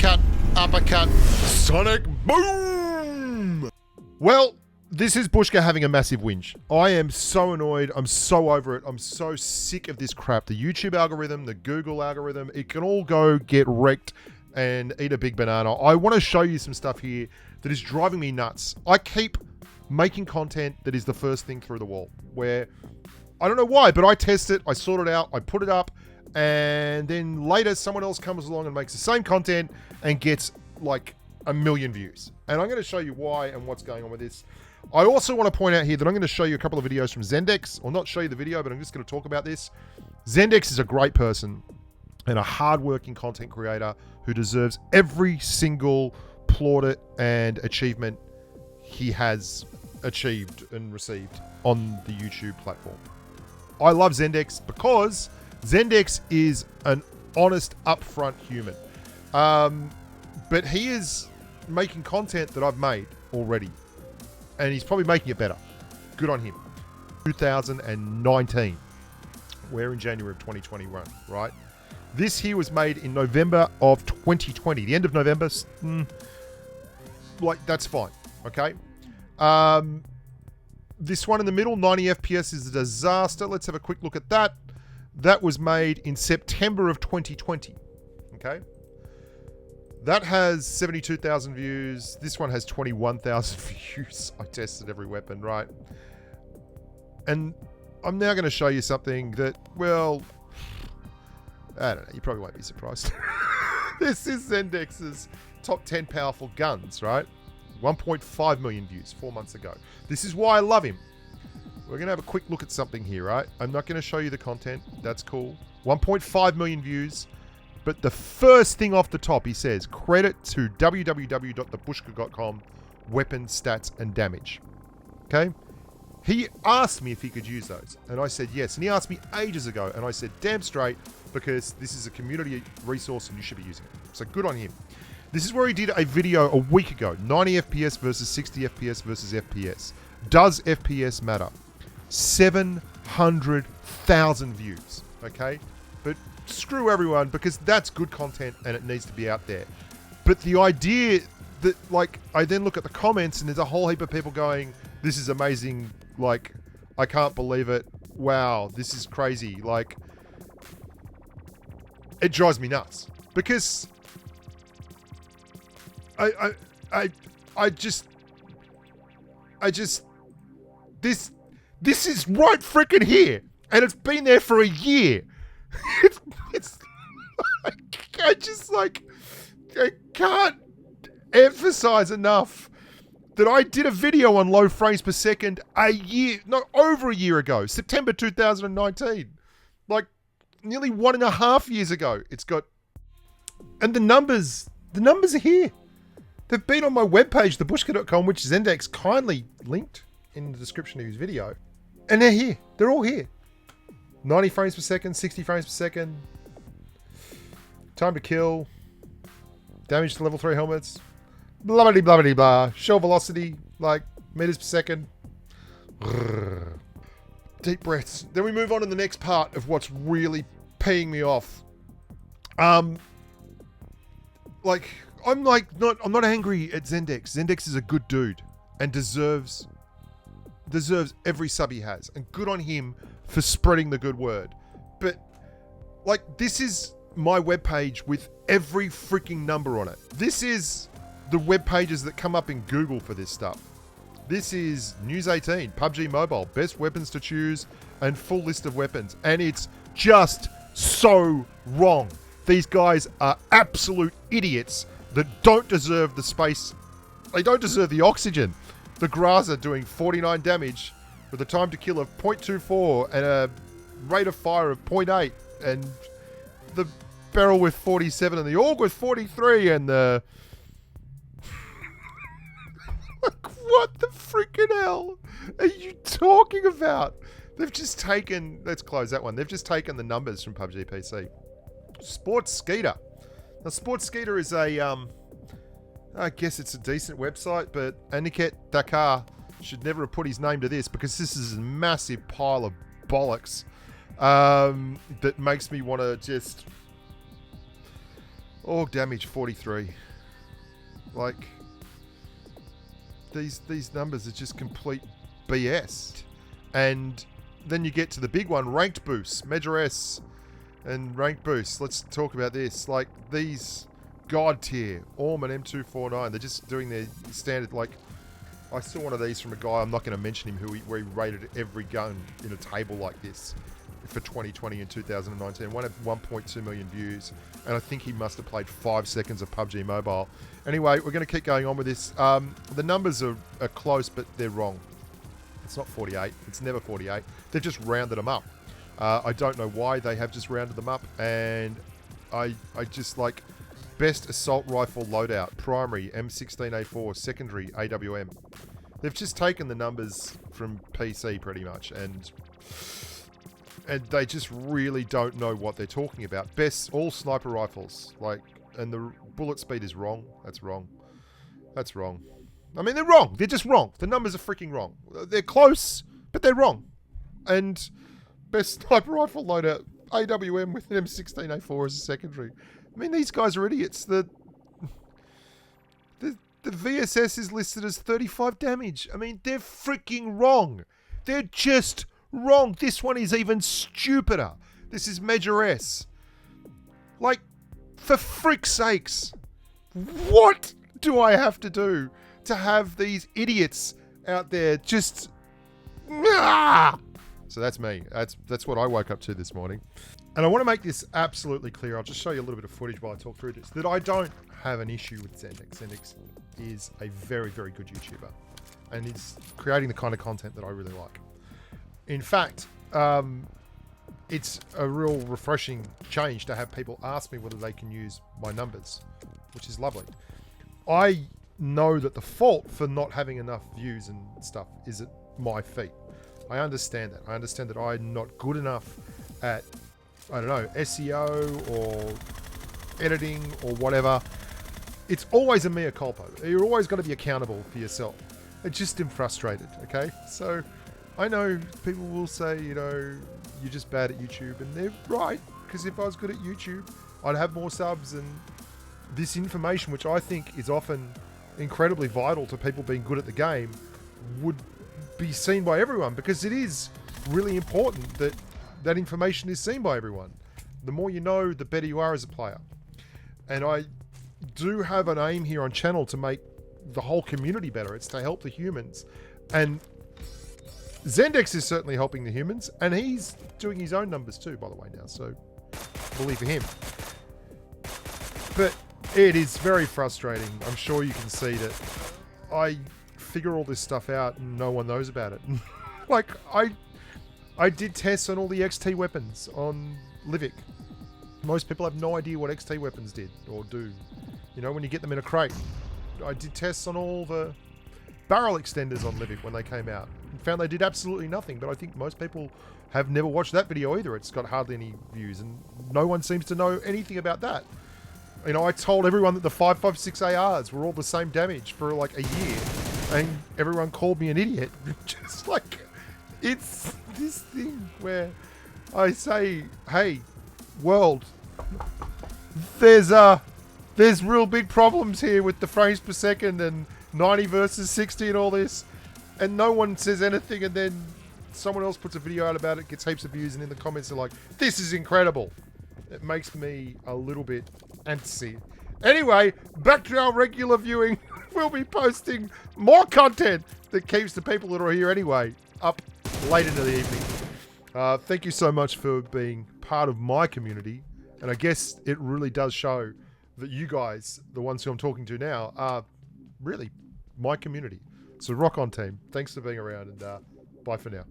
uppercut, uppercut, sonic boom! Well, this is Bushka having a massive whinge. I am so annoyed. I'm so over it. I'm so sick of this crap. The YouTube algorithm, the Google algorithm, it can all go get wrecked and eat a big banana. I want to show you some stuff here that is driving me nuts. I keep making content that is the first thing through the wall, where I don't know why, but I test it, I sort it out, I put it up, and then later someone else comes along and makes the same content and gets like 1 million views. And I'm going to show you why and what's going on with this. I also want to point out here that I'm going to show you a couple of videos from Zendex, or not show you the video, but I'm just going to talk about this. Zendex is a great person and a hardworking content creator who deserves every single plaudit and achievement he has achieved and received on the YouTube platform. I love Zendex because Zendex is an honest, upfront human. But he is making content that I've made already. And he's probably making it better. Good on him. 2019. We're in January of 2021, right? This here was made in November of 2020. The end of November, like, that's fine, okay? This one in the middle, 90 FPS, is a disaster. Let's have a quick look at that. That was made in September of 2020, okay? That has 72,000 views. This one has 21,000 views. I tested every weapon, right? And I'm now going to show you something that, well, I don't know. You probably won't be surprised. This is Zendex's top 10 powerful guns, right? 1.5 million views 4 months ago. This is why I love him. We're going to have a quick look at something here, right? I'm not going to show you the content. That's cool. 1.5 million views. But the first thing off the top, he says, credit to www.thebushka.com, weapon stats and damage. Okay? He asked me if he could use those. And I said yes. And he asked me ages ago. And I said, damn straight, because this is a community resource and you should be using it. So good on him. This is where he did a video a week ago. 90 FPS versus 60 FPS versus FPS. Does FPS matter? 700,000 views. Okay? But screw everyone, because that's good content and it needs to be out there. But the idea that, like, I then look at the comments and there's a whole heap of people going, this is amazing, like, I can't believe it, wow, this is crazy, like, it drives me nuts. Because I just this is right freaking here, and it's been there for a year. It's I can't emphasize enough that I did a video on low frames per second over a year ago, September 2019, like nearly 1.5 years ago. It's got, and the numbers are here. They've been on my webpage, thebushka.com, which Zendex kindly linked in the description of his video, and they're here. They're all here. 90 frames per second, 60 frames per second, time to kill, damage to level 3 helmets, blah blah blah blah blah, shell velocity, like meters per second. Deep breaths. Then we move on to the next part of what's really peeing me off. Like, I'm not angry at Zendex. Zendex is a good dude and deserves every sub he has, and good on him for spreading the good word. But, like, this is my webpage with every freaking number on it. This is the web pages that come up in Google for this stuff. This is News 18, PUBG Mobile, best weapons to choose, and full list of weapons. And it's just so wrong. These guys are absolute idiots that don't deserve the space. They don't deserve the oxygen. The Graza doing 49 damage with a time to kill of 0.24 and a rate of fire of 0.8, and the barrel with 47 and the AUG with 43 and the... Like, what the freaking hell are you talking about? They've just taken... Let's close that one. They've just taken the numbers from PUBG PC. Sports Skeeter. Now, Sports Skeeter is a... I guess it's a decent website, but Aniket Dakar should never have put his name to this, because this is a massive pile of bollocks that makes me want to just Org damage 43. Like, these numbers are just complete BS. And then you get to the big one, ranked boosts, Major S and ranked boosts. Let's talk about this. Like, these God tier, Orm and M249, they're just doing their standard, like, I saw one of these from a guy, I'm not going to mention him, where he rated every gun in a table like this for 2020 and 2019. One had 1.2 million views, and I think he must have played 5 seconds of PUBG Mobile. Anyway, we're going to keep going on with this. The numbers are close, but they're wrong. It's not 48. It's never 48. They've just rounded them up. I don't know why they have just rounded them up, and I just like best assault rifle loadout, primary M16A4, secondary AWM. They've just taken the numbers from PC pretty much, and they just really don't know what they're talking about. Best all sniper rifles, like, and the bullet speed is wrong. That's wrong. That's wrong. I mean, they're wrong. They're just wrong. The numbers are freaking wrong. They're close, but they're wrong. And best sniper rifle loadout, AWM with an M16A4 as a secondary. I mean, these guys are idiots. The VSS is listed as 35 damage. I mean, they're freaking wrong. They're just wrong. This one is even stupider. This is Major S. Like, for frick's sakes, what do I have to do to have these idiots out there just... Ah! So that's me. That's what I woke up to this morning. And I want to make this absolutely clear. I'll just show you a little bit of footage while I talk through this. That I don't have an issue with Zendex. Zendex is a very, very good YouTuber. And is creating the kind of content that I really like. In fact, it's a real refreshing change to have people ask me whether they can use my numbers, which is lovely. I know that the fault for not having enough views and stuff is at my feet. I understand that. I understand that I'm not good enough at, I don't know, SEO or editing or whatever. It's always a mea culpa. You're always going to be accountable for yourself. I just am frustrated, okay? So I know people will say, you know, you're just bad at YouTube, and they're right, because if I was good at YouTube, I'd have more subs, and this information, which I think is often incredibly vital to people being good at the game, would be seen by everyone, because it is really important that that information is seen by everyone. The more you know, the better you are as a player. And I do have an aim here on channel to make the whole community better. It's to help the humans. And Zendex is certainly helping the humans, and he's doing his own numbers too, by the way, now, so believe for him. But it is very frustrating. I'm sure you can see that I figure all this stuff out and no one knows about it. Like, I did tests on all the XT weapons on Livic. Most people have no idea what XT weapons did or do. You know, when you get them in a crate. I did tests on all the barrel extenders on Livic when they came out, and found they did absolutely nothing. But I think most people have never watched that video either. It's got hardly any views, and no one seems to know anything about that. You know, I told everyone that the 5.56 ARs were all the same damage for like a year, and everyone called me an idiot. Just like, it's this thing where I say, hey, world, there's real big problems here with the frames per second and 90 versus 60 and all this, and no one says anything, and then someone else puts a video out about it, gets heaps of views, and in the comments they're like, this is incredible. It makes me a little bit antsy. Anyway, back to our regular viewing. We'll be posting more content that keeps the people that are here anyway up late into the evening. Thank you so much for being part of my community, and I guess it really does show that you guys, the ones who I'm talking to now, are really my community. So rock on, team. Thanks for being around, and bye for now.